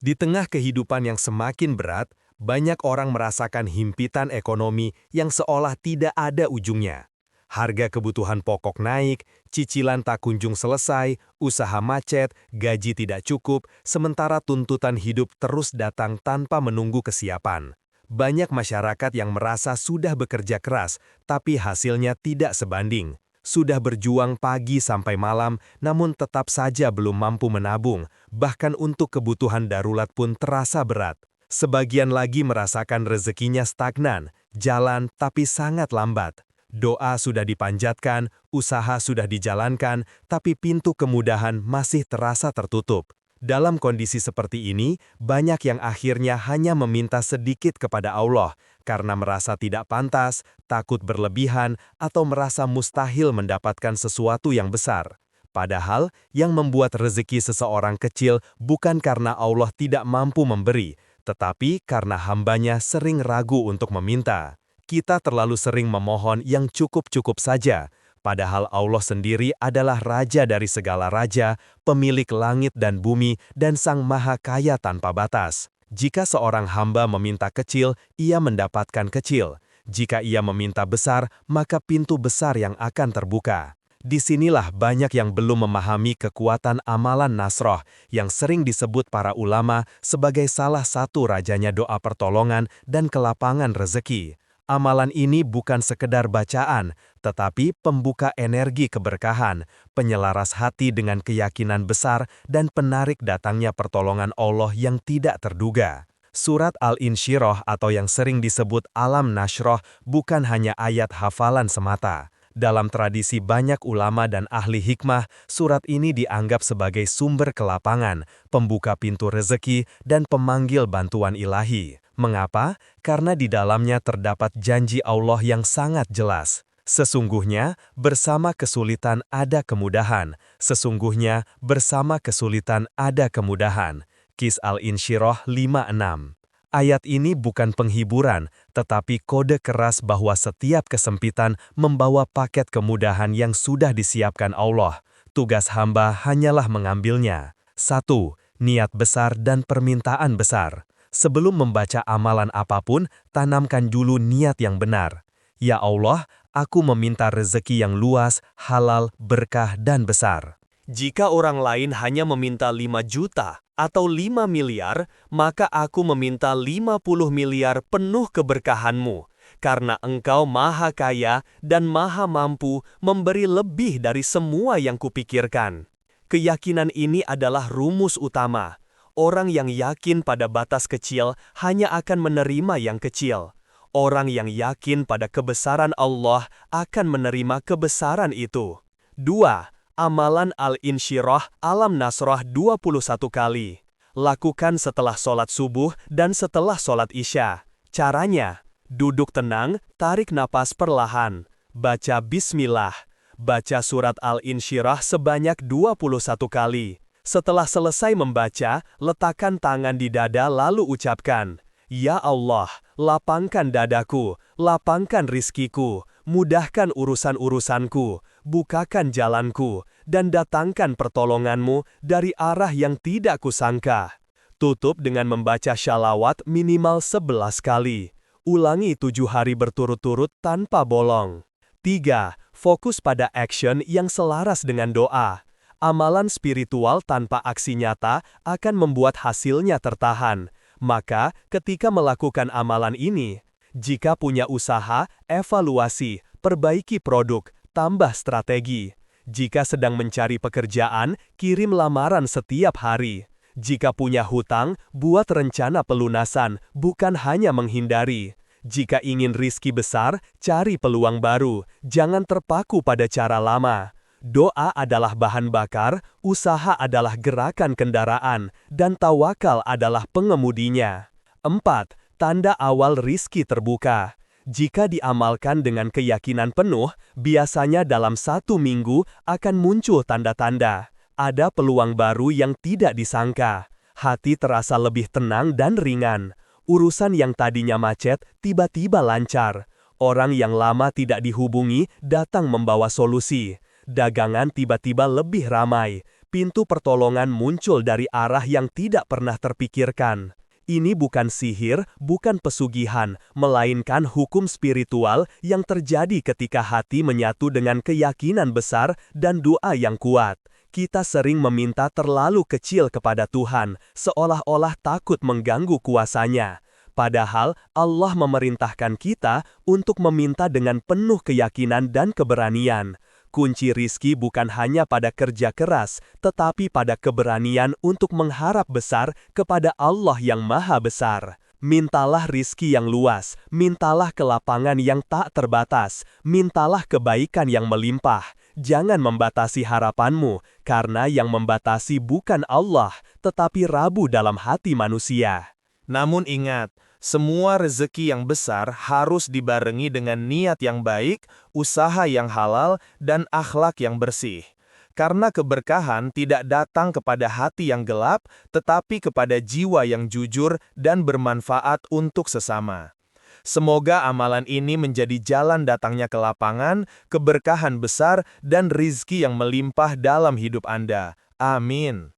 Di tengah kehidupan yang semakin berat, banyak orang merasakan himpitan ekonomi yang seolah tidak ada ujungnya. Harga kebutuhan pokok naik, cicilan tak kunjung selesai, usaha macet, gaji tidak cukup, sementara tuntutan hidup terus datang tanpa menunggu kesiapan. Banyak masyarakat yang merasa sudah bekerja keras, tapi hasilnya tidak sebanding. Sudah berjuang pagi sampai malam, namun tetap saja belum mampu menabung, bahkan untuk kebutuhan darurat pun terasa berat. Sebagian lagi merasakan rezekinya stagnan, jalan tapi sangat lambat. Doa sudah dipanjatkan, usaha sudah dijalankan, tapi pintu kemudahan masih terasa tertutup. Dalam kondisi seperti ini, banyak yang akhirnya hanya meminta sedikit kepada Allah karena merasa tidak pantas, takut berlebihan, atau merasa mustahil mendapatkan sesuatu yang besar. Padahal, yang membuat rezeki seseorang kecil bukan karena Allah tidak mampu memberi, tetapi karena hambanya sering ragu untuk meminta. Kita terlalu sering memohon yang cukup-cukup saja, padahal Allah sendiri adalah Raja dari segala raja, pemilik langit dan bumi, dan Sang Maha Kaya tanpa batas. Jika seorang hamba meminta kecil, ia mendapatkan kecil. Jika ia meminta besar, maka pintu besar yang akan terbuka. Disinilah banyak yang belum memahami kekuatan amalan Nasroh yang sering disebut para ulama sebagai salah satu rajanya doa pertolongan dan kelapangan rezeki. Amalan ini bukan sekedar bacaan, tetapi pembuka energi keberkahan, penyelaras hati dengan keyakinan besar, dan penarik datangnya pertolongan Allah yang tidak terduga. Surat Al-Insyirah atau yang sering disebut Alam Nasroh bukan hanya ayat hafalan semata. Dalam tradisi banyak ulama dan ahli hikmah, surat ini dianggap sebagai sumber kelapangan, pembuka pintu rezeki, dan pemanggil bantuan ilahi. Mengapa? Karena di dalamnya terdapat janji Allah yang sangat jelas. Sesungguhnya, bersama kesulitan ada kemudahan. Sesungguhnya, bersama kesulitan ada kemudahan. Qis Al-Insyirah 5:6. Ayat ini bukan penghiburan, tetapi kode keras bahwa setiap kesempitan membawa paket kemudahan yang sudah disiapkan Allah. Tugas hamba hanyalah mengambilnya. 1. Niat besar dan permintaan besar. Sebelum membaca amalan apapun, tanamkan dulu niat yang benar. Ya Allah, aku meminta rezeki yang luas, halal, berkah, dan besar. Jika orang lain hanya meminta 5 juta atau 5 miliar, maka aku meminta 50 miliar penuh keberkahanmu, karena engkau maha kaya dan maha mampu memberi lebih dari semua yang kupikirkan. Keyakinan ini adalah rumus utama. Orang yang yakin pada batas kecil hanya akan menerima yang kecil. Orang yang yakin pada kebesaran Allah akan menerima kebesaran itu. 2. Amalan Al-Insyirah Alam Nasroh 21 kali. Lakukan setelah sholat subuh dan setelah sholat isya. Caranya, duduk tenang, tarik napas perlahan. Baca Bismillah. Baca surat Al-Insyirah sebanyak 21 kali. Setelah selesai membaca, letakkan tangan di dada lalu ucapkan, Ya Allah, lapangkan dadaku, lapangkan rizkiku, mudahkan urusan-urusanku, bukakan jalanku, dan datangkan pertolonganmu dari arah yang tidak kusangka. Tutup dengan membaca syalawat minimal 11 kali. Ulangi 7 hari berturut-turut tanpa bolong. 3. Fokus pada action yang selaras dengan doa. Amalan spiritual tanpa aksi nyata akan membuat hasilnya tertahan. Maka, ketika melakukan amalan ini, jika punya usaha, evaluasi, perbaiki produk, tambah strategi. Jika sedang mencari pekerjaan, kirim lamaran setiap hari. Jika punya hutang, buat rencana pelunasan, bukan hanya menghindari. Jika ingin rizki besar, cari peluang baru, jangan terpaku pada cara lama. Doa adalah bahan bakar, usaha adalah gerakan kendaraan, dan tawakal adalah pengemudinya. 4. Tanda awal rizki terbuka. Jika diamalkan dengan keyakinan penuh, biasanya dalam 1 minggu akan muncul tanda-tanda. Ada peluang baru yang tidak disangka. Hati terasa lebih tenang dan ringan. Urusan yang tadinya macet, tiba-tiba lancar. Orang yang lama tidak dihubungi, datang membawa solusi. Dagangan tiba-tiba lebih ramai, pintu pertolongan muncul dari arah yang tidak pernah terpikirkan. Ini bukan sihir, bukan pesugihan, melainkan hukum spiritual yang terjadi ketika hati menyatu dengan keyakinan besar dan doa yang kuat. Kita sering meminta terlalu kecil kepada Tuhan, seolah-olah takut mengganggu kuasa-Nya. Padahal Allah memerintahkan kita untuk meminta dengan penuh keyakinan dan keberanian. Kunci rizki bukan hanya pada kerja keras, tetapi pada keberanian untuk mengharap besar kepada Allah yang Maha Besar. Mintalah rizki yang luas, mintalah kelapangan yang tak terbatas, mintalah kebaikan yang melimpah. Jangan membatasi harapanmu, karena yang membatasi bukan Allah, tetapi Rabu dalam hati manusia. Namun ingat, semua rezeki yang besar harus dibarengi dengan niat yang baik, usaha yang halal, dan akhlak yang bersih. Karena keberkahan tidak datang kepada hati yang gelap, tetapi kepada jiwa yang jujur dan bermanfaat untuk sesama. Semoga amalan ini menjadi jalan datangnya kelapangan, keberkahan besar, dan rizki yang melimpah dalam hidup Anda. Amin.